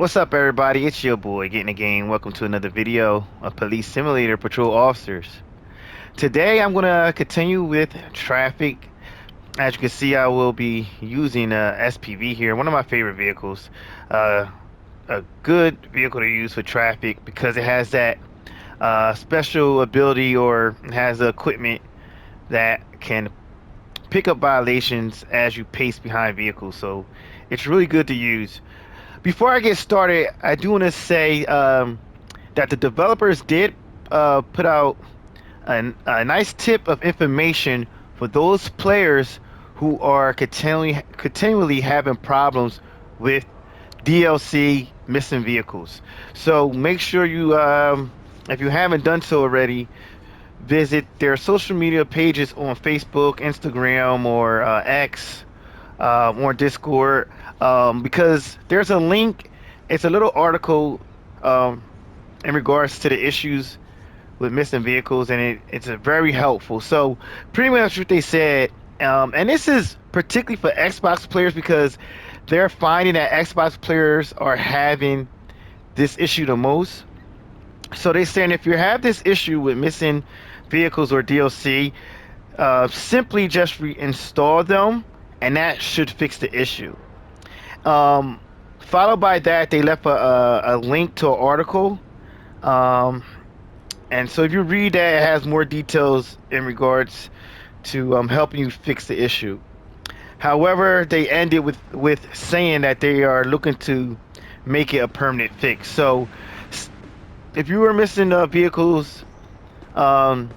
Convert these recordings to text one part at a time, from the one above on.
What's up, everybody? It's your boy, Getting the Game. Welcome to another video of Police Simulator Patrol Officers. Today, I'm going to continue with traffic. As you can see, I will be using SPV here, one of my favorite vehicles. Uh, a good vehicle to use for traffic because it has that special ability, or it has the equipment that can pick up violations as you pace behind vehicles. So it's really good to use. Before I get started, I do want to say that the developers did put out a nice tip of information for those players who are continually having problems with DLC missing vehicles. So make sure you, if you haven't done so already, visit their social media pages on Facebook, Instagram, or X, or Discord, because there's a link. It's a little article um, in regards to the issues with missing vehicles, and it's a very helpful. So pretty much what they said, and this is particularly for Xbox players because they're finding that Xbox players are having this issue the most. So they're saying if you have this issue with missing vehicles or DLC, simply just reinstall them, and that should fix the issue. Followed by that, they left a link to an article. Um, and so if you read that, it has more details in regards to helping you fix the issue. However, they ended with saying that they are looking to make it a permanent fix. So if you were missing vehicles, um,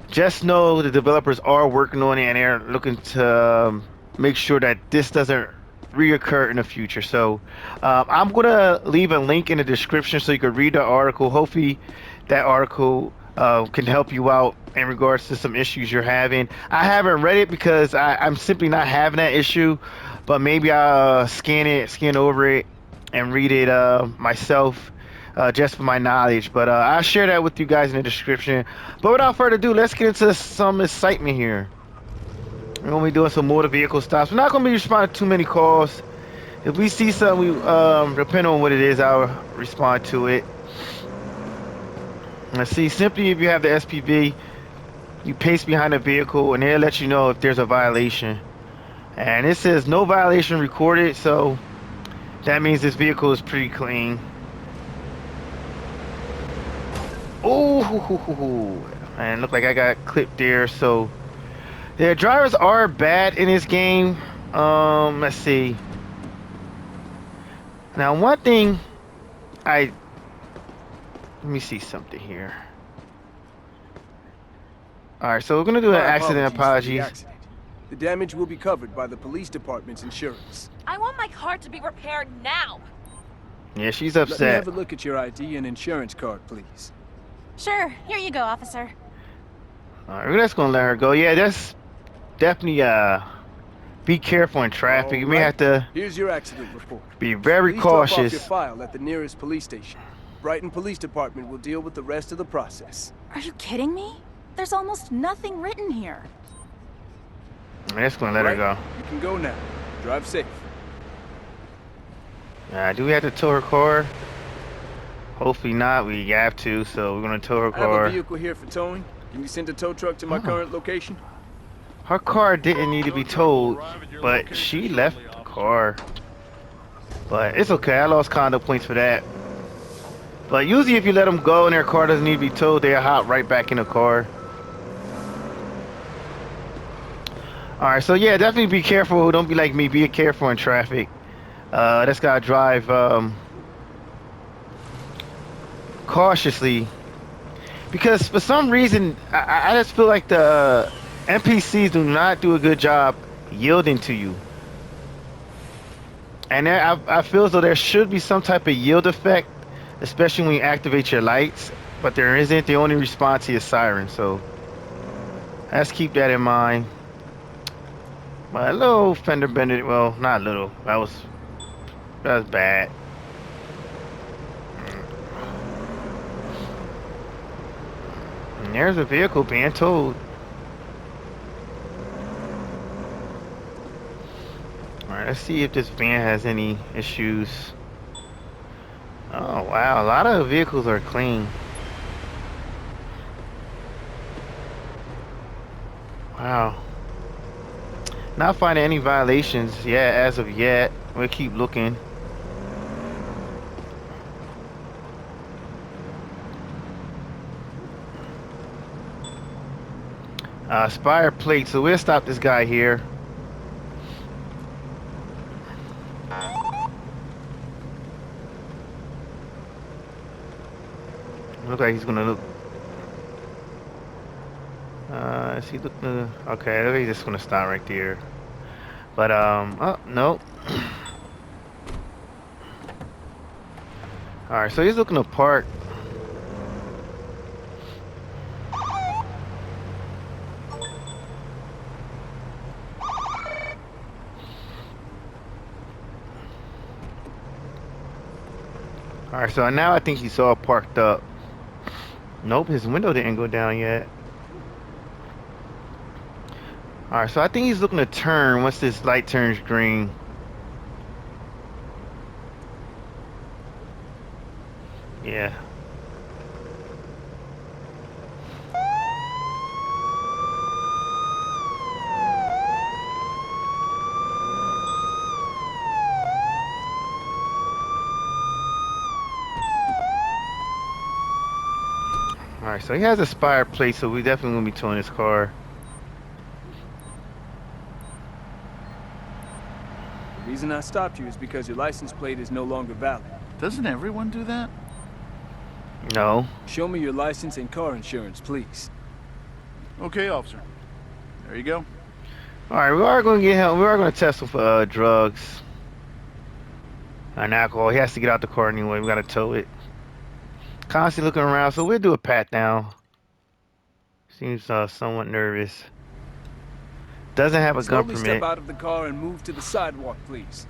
just know the developers are working on it, and they're looking to make sure that this doesn't reoccur in the future. So I'm gonna leave a link in the description so you can read the article. Hopefully that article can help you out in regards to some issues you're having. I haven't read it because I'm simply not having that issue, but maybe I'll scan over it and read it myself, just for my knowledge. But I'll share that with you guys in the description. But without further ado, let's get into some excitement here. We're gonna be doing some motor vehicle stops. We're not gonna be responding to too many calls. If we see something, we depending on what it is, I'll respond to it. Let's see. Simply, if you have the SPV, you pace behind the vehicle, and it'll let you know if there's a violation. And it says no violation recorded, so that means this vehicle is pretty clean. Oh, and look like I got clipped there. So the drivers are bad in this game. Let's see. Now, one thing let me see something here. All right, so we're gonna do an accident apologies. The damage will be covered by the police department's insurance. I want my car to be repaired now. Yeah, she's Let me upset. have a look at your ID and insurance card, please. Sure, here you go, officer. All right, we're just gonna let her go. Yeah, that's definitely be careful in traffic. You may have to Here's your accident report. be very Please drop off cautious. your file at the nearest police station. Brighton Police Department will deal with the rest of the process. Are you kidding me? There's almost nothing written here. I'm just gonna let her go. You can go now. Drive safe. Do we have to tow her car? Hopefully not. We have to, so we're gonna tow her I have a car. vehicle here for towing. Can you send a tow truck to my current location? Her car didn't need to be towed, but she left the car. But it's okay. I lost condo points for that. But usually if you let them go and their car doesn't need to be towed, they'll hop right back in the car. Alright, so yeah, definitely be careful. Don't be like me. Be careful in traffic. Just gotta drive cautiously. Because for some reason, I just feel like the NPCs do not do a good job yielding to you. And I feel as though there should be some type of yield effect, especially when you activate your lights, but there isn't. They only respond to your siren, so let's keep that in mind. But a little fender bender, well, not little. That was bad. And there's a vehicle being towed. Alright, let's see if this van has any issues. Oh wow, a lot of vehicles are clean. Wow. Not finding any violations yet as of yet. We'll keep looking. Spire plate, so we'll stop this guy here. Look like he's gonna look. Is he looking? Okay, look, he's just gonna stop right there. But oh no. All right, so he's looking to park. All right, so now I think he's all parked up. Nope, his window didn't go down yet. All right, so I think he's looking to turn once this light turns green. Yeah. All right, so he has a Spire plate, so we definitely gonna be towing his car. The reason I stopped you is because your license plate is no longer valid. Doesn't everyone do that? No. Show me your license and car insurance, please. Okay, officer. There you go. All right, we are gonna get him. We are gonna test him for drugs and alcohol. He has to get out the car anyway. We gotta tow it. Constantly looking around, so we'll do a pat down. Seems somewhat nervous. Doesn't have a gun Slowly permit. step out of the car and move to the sidewalk, please.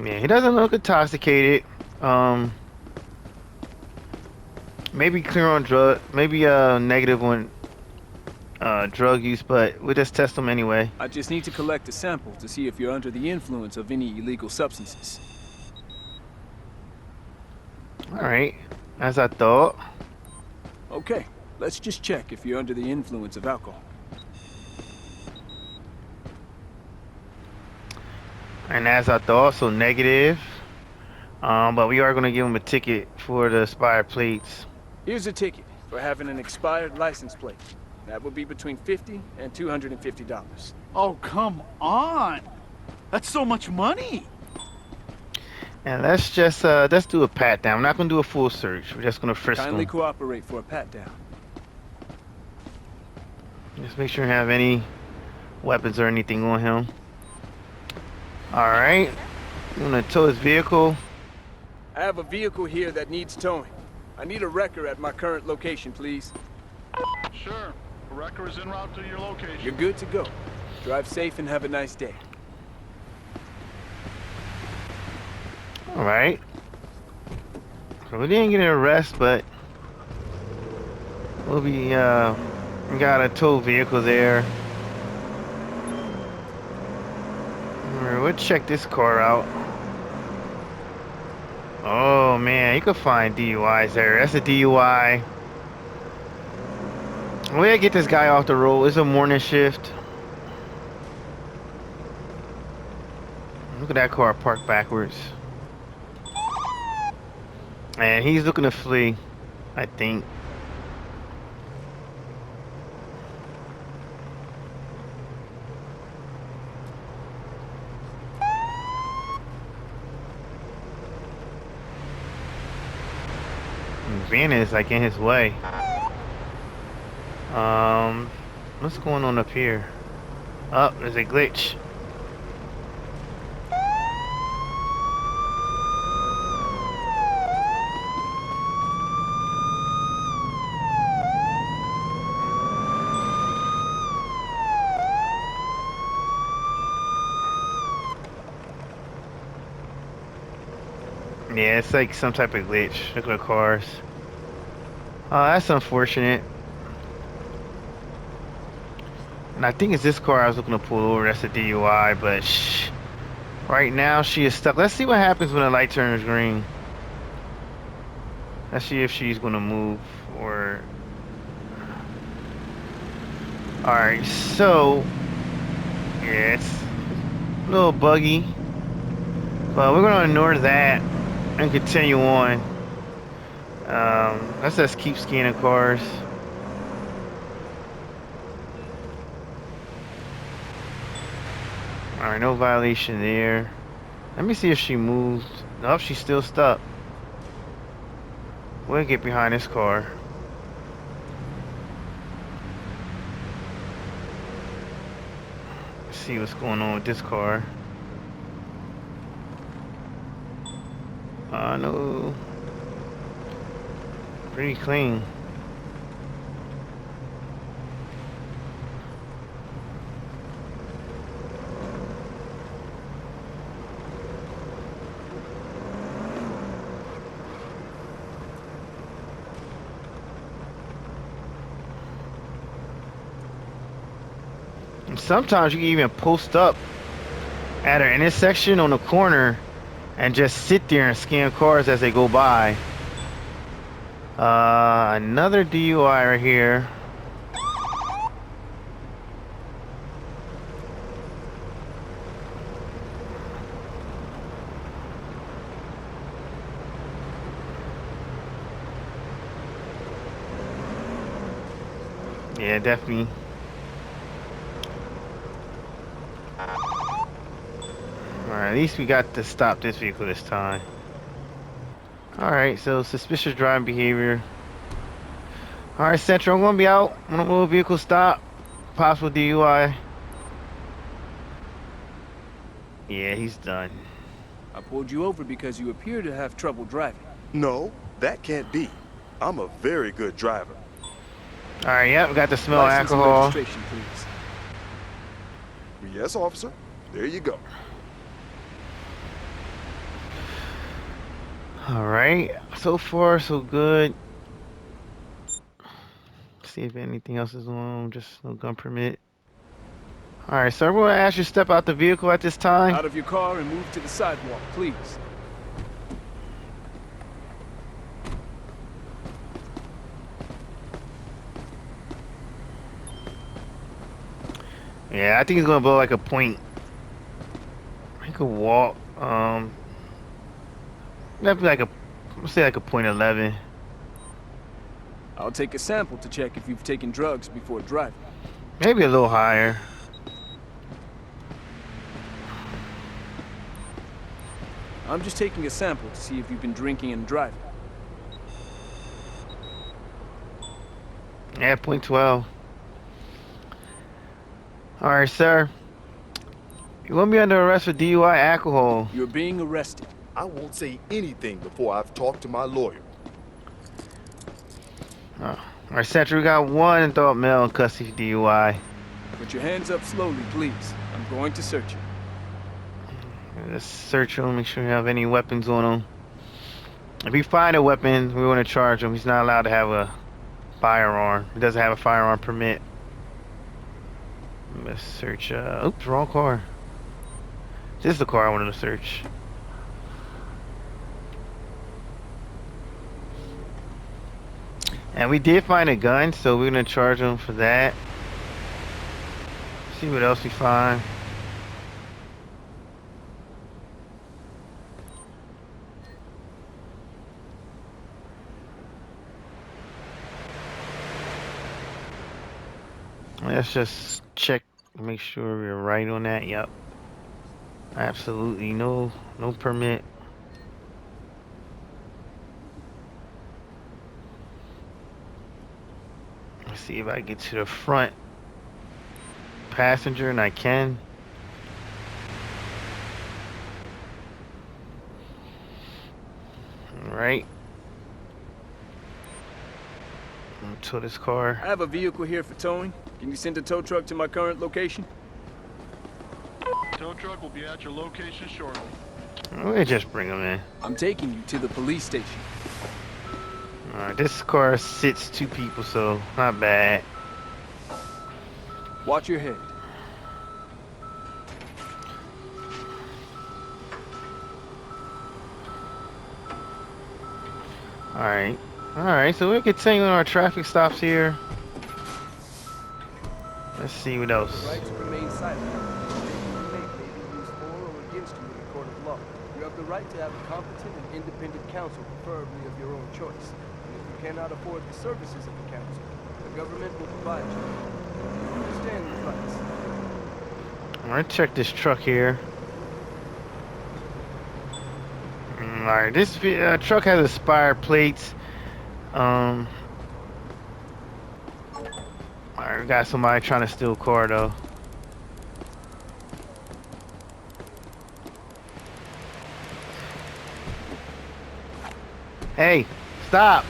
Yeah, he doesn't look intoxicated. Maybe clear on drug, maybe negative on drug use, but we'll just test him anyway. I just need to collect a sample to see if you're under the influence of any illegal substances. All right, as I thought. Okay, let's just check if you're under the influence of alcohol. And as I thought, so negative. But we are gonna give him a ticket for the expired plates. Here's a ticket for having an expired license plate. That will be between $50 and $250. Oh, come on. That's so much money. And let's just let's do a pat down. We're not gonna do a full search. We're just gonna frisk Kindly him. cooperate for a pat down. Just make sure you have any weapons or anything on him. All right, I'm gonna tow his vehicle. I have a vehicle here that needs towing. I need a wrecker at my current location, please. Sure. The wrecker is en route to your location. You're good to go. Drive safe and have a nice day. All right. So we didn't get an arrest, but we'll be we got a tow vehicle there. All right, we'll check this car out. Oh man, you can find DUIs there. That's a DUI. We'll get this guy off the road. It's a morning shift. Look at that car parked backwards. And he's looking to flee, I think. Van is like in his way. What's going on up here? Oh, there's a glitch. Yeah, it's like some type of glitch. Look at the cars. Oh, that's unfortunate. And I think it's this car I was looking to pull over. That's a DUI, but shh. Right now, she is stuck. Let's see what happens when the light turns green. Let's see if she's gonna move or. Alright, so. Yeah, it's a little buggy. But we're gonna ignore that and continue on. Let's just keep scanning cars. Alright, no violation there. Let me see if she moved. Nope, she's still stuck. We'll get behind this car. Let's see what's going on with this car. No. Pretty clean. And sometimes you can even post up at an intersection on the corner and just sit there and scan cars as they go by. Another DUI right here. Yeah, definitely. Alright, at least we got to stop this vehicle this time. Alright, so suspicious driving behavior. Alright, Central, I'm gonna be out. Automobile vehicle stop. Possible DUI. Yeah, he's done. I pulled you over because you appear to have trouble driving. No, that can't be. I'm a very good driver. Alright, yep, we got the smell of License and alcohol. registration, please. Yes, officer. There you go. Alright, so far so good. See if anything else is on. Just no gun permit. Alright, so I'm gonna ask you to step out the vehicle at this time. Out of your car and move to the sidewalk, please. Yeah, I think he's gonna blow like a point. He could walk. That'd be like let's say like a .11. I'll take a sample to check if you've taken drugs before driving. Maybe a little higher. I'm just taking a sample to see if you've been drinking and driving. Yeah, .12. Alright, sir. You won't be under arrest for DUI alcohol. You're being arrested. I won't say anything before I've talked to my lawyer. Alright, Central, we got one adult male in custody for DUI. Put your hands up slowly, please. I'm going to search you. Let's search him, make sure we have any weapons on him. If we find a weapon, we want to charge him. He's not allowed to have a firearm. He doesn't have a firearm permit. Let's search, oops, wrong car. This is the car I wanted to search. And we did find a gun, so we're gonna charge him for that. See what else we find. Let's just check, make sure we're right on that. Yep. Absolutely no permit. Let's see if I get to the front passenger, and I can. All right. Tow this car. I have a vehicle here for towing. Can you send a tow truck to my current location? Tow truck will be at your location shortly. We'll just bring him in. I'm taking you to the police station. Alright, this car sits 2 people, so not bad. Watch your head. Alright. Alright, so we're continuing our traffic stops here. Let's see what The else. right to remain silent. Anything you make may be used for or against you in a court of law. You have the right to have a competent and independent counsel, preferably of your own choice. And if you cannot afford the services of the counsel, the government will provide you. You understand these rights? Alright, check this truck here. Alright, this truck has expired plates. Alright, we got somebody trying to steal a car though. Hey, stop!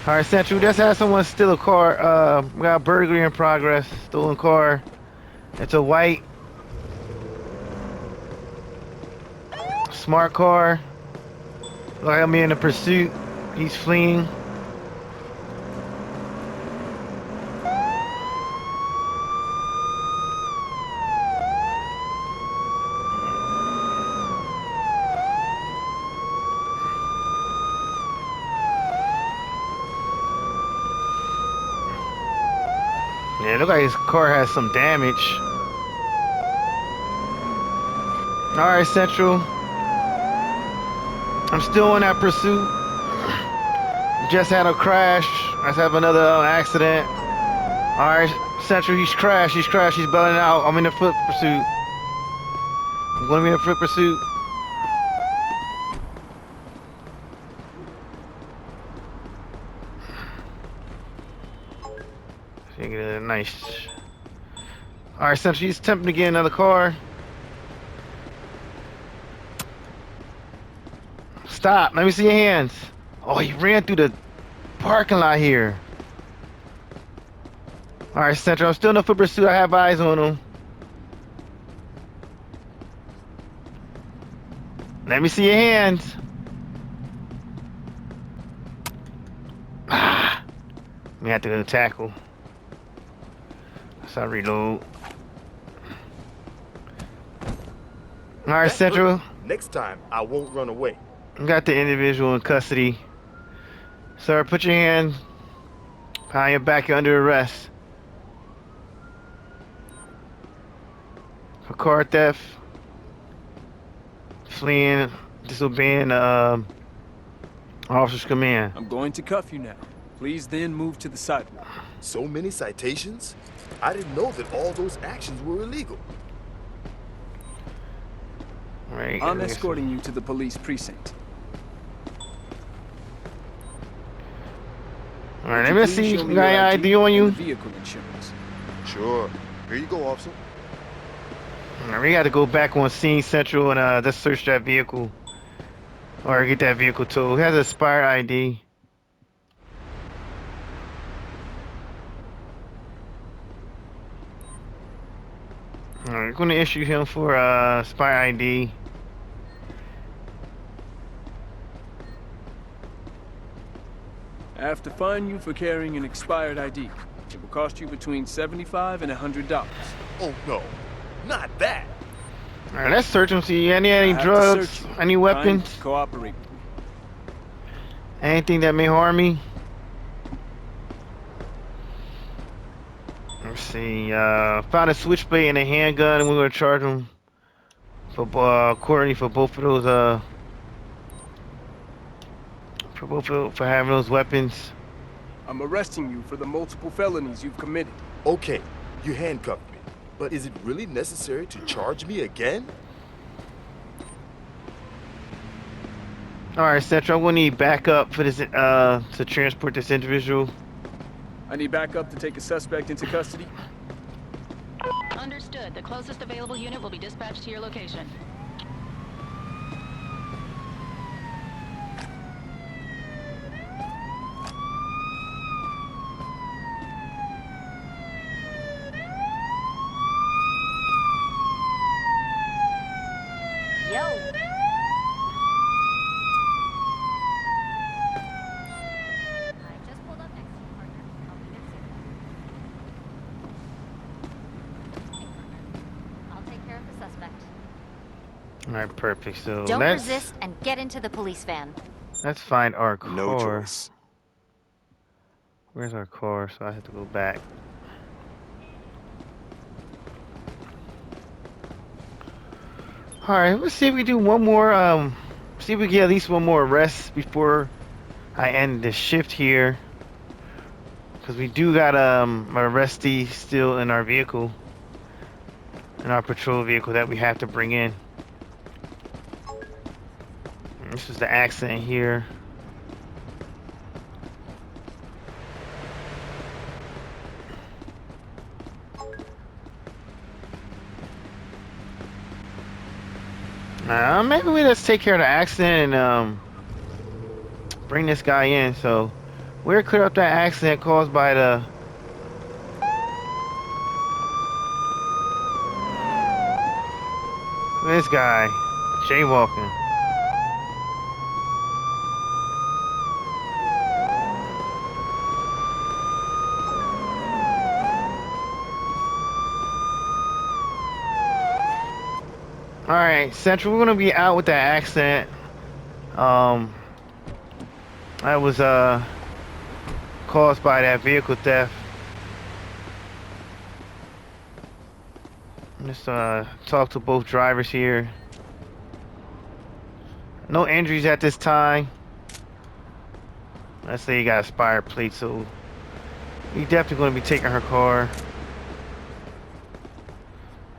Alright, Central, just had someone steal a car. We got burglary in progress. Stolen car. It's a white smart car. Like I'm in a pursuit. He's fleeing. Yeah, look like his car has some damage. Alright, Central. I'm still in that pursuit. Just had a crash. Let's have another accident. Alright, Central, he's crashed. He's crashed. He's bailing out. I'm in a foot pursuit. I'm going to be in a foot pursuit. Get a nice. Alright, Central, he's attempting to get another car. Stop. Let me see your hands. Oh, he ran through the parking lot here. Alright, Central, I'm still in a foot pursuit. I have eyes on him. Let me see your hands. Ah. We have to go tackle. So I reload. Alright, That Central. hurt. Next time, I won't run away. We got the individual in custody. Sir, put your hand behind your back. You're under arrest. For car theft. Fleeing, disobeying officer's command. I'm going to cuff you now. Please then move to the sidewalk. So many citations? I didn't know that all those actions were illegal. Right. I'm escorting you to the police precinct. Alright, Would let me you see. please You show me got your your ID on and you? the vehicle insurance. Sure. Here you go, officer. Alright, we got to go back on scene, Central, and just search that vehicle. Or get that vehicle towed. It has an expired ID. Alright, we're going to issue him for expired ID. I have to fine you for carrying an expired ID. It will cost you between $75 and $100. Oh, no. Not that. Alright, let's search him. See any I have to drugs, search you. any weapons, Kindly cooperate with me. anything that may harm me. Let's see. Found a switchblade and a handgun, and we're gonna charge him for accordingly for both of those. For having those weapons. I'm arresting you for the multiple felonies you've committed. Okay, you handcuffed me. But is it really necessary to charge me again? Alright, Central, I'm gonna need backup for this to transport this individual. I need backup to take a suspect into custody. Understood. The closest available unit will be dispatched to your location. Yo! I just pulled up next to you, partner. I'll be there soon. Hey, partner. I'll take care of the suspect. Alright, perfect. So Don't let's resist and get into the police van. Let's find our No car. choice. Where's our car? So I have to go back. All right, let's see if we do one more. See if we get at least one more rest before I end the shift here. Cause we do got a arrestee still in our vehicle, in our patrol vehicle that we have to bring in. And this is the accident here. Maybe we just take care of the accident and bring this guy in. So we're clear up that accident caused by this guy jaywalking. All right, Central, we're gonna be out with that accident. That was caused by that vehicle theft. Just talk to both drivers here. No injuries at this time. Let's say you got a expired plate, so you definitely gonna be taking her car.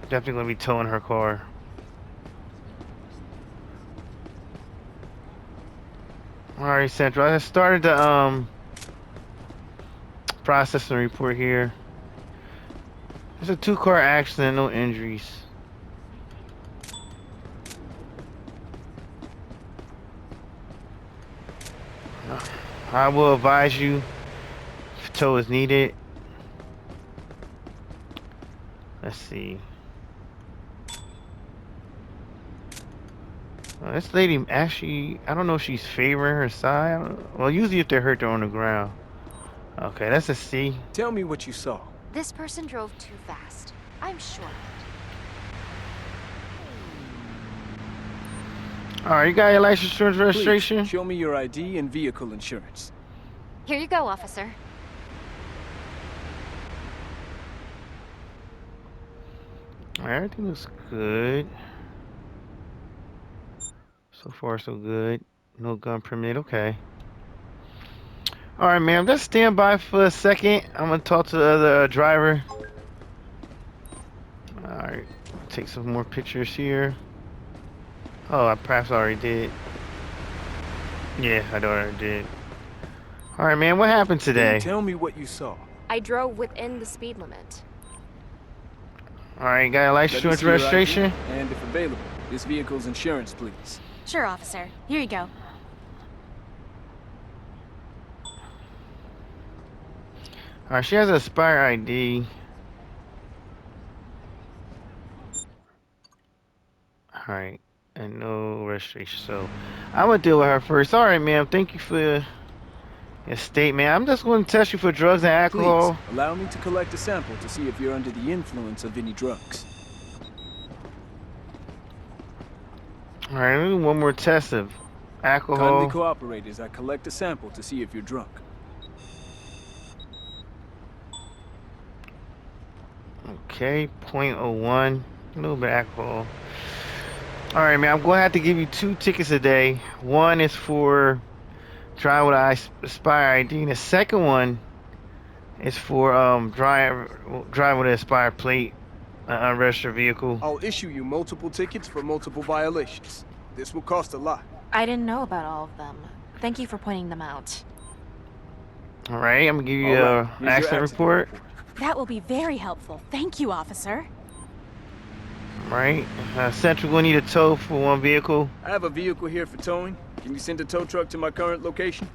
Definitely gonna be towing her car. Alright, Central. I started the processing report here. There's a 2-car accident, no injuries. I will advise you if tow is needed. Let's see. This lady actually, I don't know if she's favoring her side. Well, usually if they're hurt, they're on the ground. Okay, that's a C. Tell me what you saw. This person drove too fast. I'm sure of it. Alright, you got your license, insurance, registration? Please, show me your ID and vehicle insurance. Here you go, officer. Alright, everything looks good. So far, so good. No gun permit, okay. Alright, ma'am, just stand by for a second. I'm gonna talk to the other driver. Alright, take some more pictures here. Oh, I perhaps already did. Yeah, I already did. Alright, man, what happened today? Then tell me what you saw. I drove within the speed limit. Alright, got a license, Let me insurance, see your ID, registration? and if available, this vehicle's insurance, please. Sure, officer. Here you go. Alright, she has a expired ID. Alright, and no registration. So, I'm gonna deal with her first. Alright, ma'am, thank you for your statement. I'm just gonna test you for drugs and alcohol. Please, allow me to collect a sample to see if you're under the influence of any drugs. Alright, let me do one more test of alcohol. Kindly cooperate as I collect a sample to see if you're drunk. Okay, 0.01. A little bit of alcohol. Alright, man, I'm going to have to give you 2 tickets a day. One is for driving with an expired ID. And the second one is for driving with an expired plate, unregistered vehicle. I'll issue you multiple tickets for multiple violations. This will cost a lot. I didn't know about all of them. Thank you for pointing them out. Alright, I'm going to give you All an right, here's your accident report. That will be very helpful. Thank you, officer. Alright, Central going to need a tow for one vehicle. I have a vehicle here for towing. Can you send a tow truck to my current location?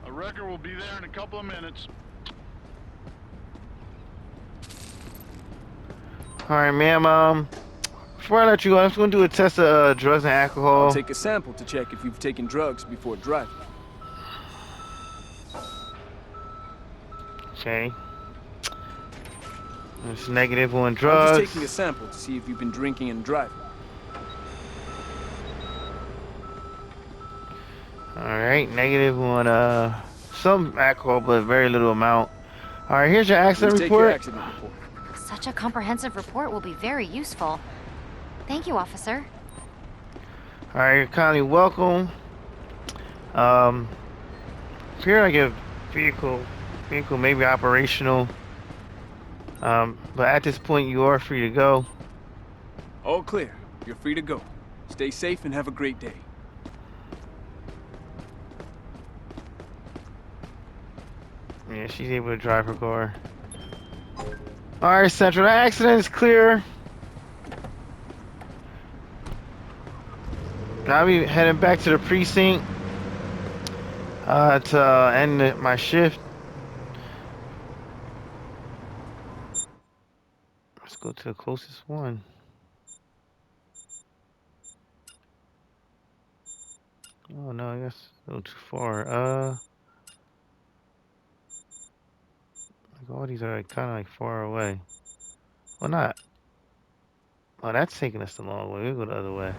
A wrecker will be there in a couple of minutes. Alright, ma'am, before I let you go, I'm just going to do a test of drugs and alcohol. I'll take a sample to check if you've taken drugs before driving. Okay. It's negative on I'm drugs. just taking a sample to see if you've been drinking and driving. All right, negative on some alcohol, but very little amount. All right, here's your Please accident take your report. accident report. Such a comprehensive report will be very useful. Thank you, officer. All right, you're kindly welcome. Um, here I give vehicle maybe operational. But at this point you are free to go. All clear. You're free to go. Stay safe and have a great day. Yeah, she's able to drive her car. All right, Central, that accident is clear. Now I'll be heading back to the precinct to end my shift. Let's go to the closest one. Oh no, I guess a little too far. Like all these are like, kind of like far away. Well, not. Oh, that's taking us the long way. We'll go the other way.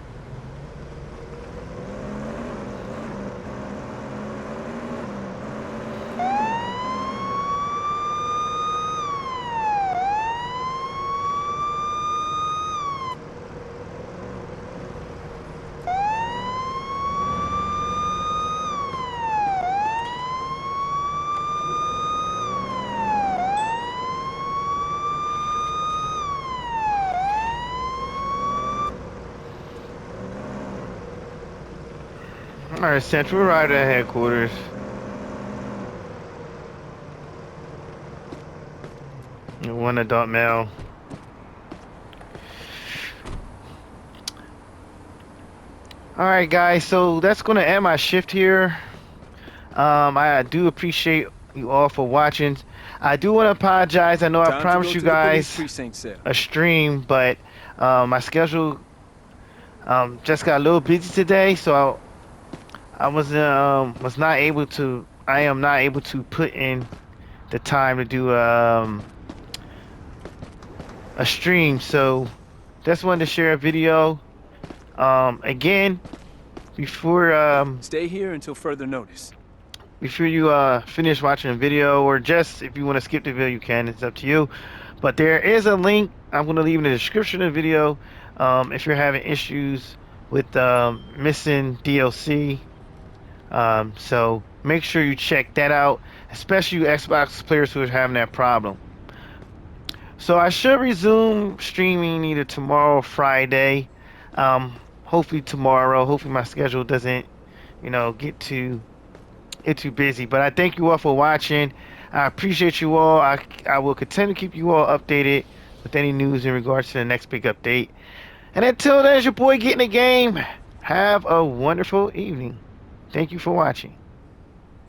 All right, Central, we're right at headquarters. One adult male. All right, guys. So that's gonna end my shift here. I do appreciate you all for watching. I do want to apologize. I know I Time to promised go you to the police guys precinct, sir. a stream, but my schedule just got a little busy today, so I was not able to. I am not able to put in the time to do a stream. So just wanted to share a video. Again, before Stay here until further notice. before you finish watching the video, or just if you want to skip the video, you can. It's up to you. But there is a link I'm going to leave in the description of the video if you're having issues with missing DLC. So make sure you check that out, especially you Xbox players who are having that problem. So I should resume streaming either tomorrow or Friday. Hopefully tomorrow. Hopefully my schedule doesn't, get too busy. But I thank you all for watching. I appreciate you all. I will continue to keep you all updated with any news in regards to the next big update. And until then, it's your boy getting the game. Have a wonderful evening. Thank you for watching.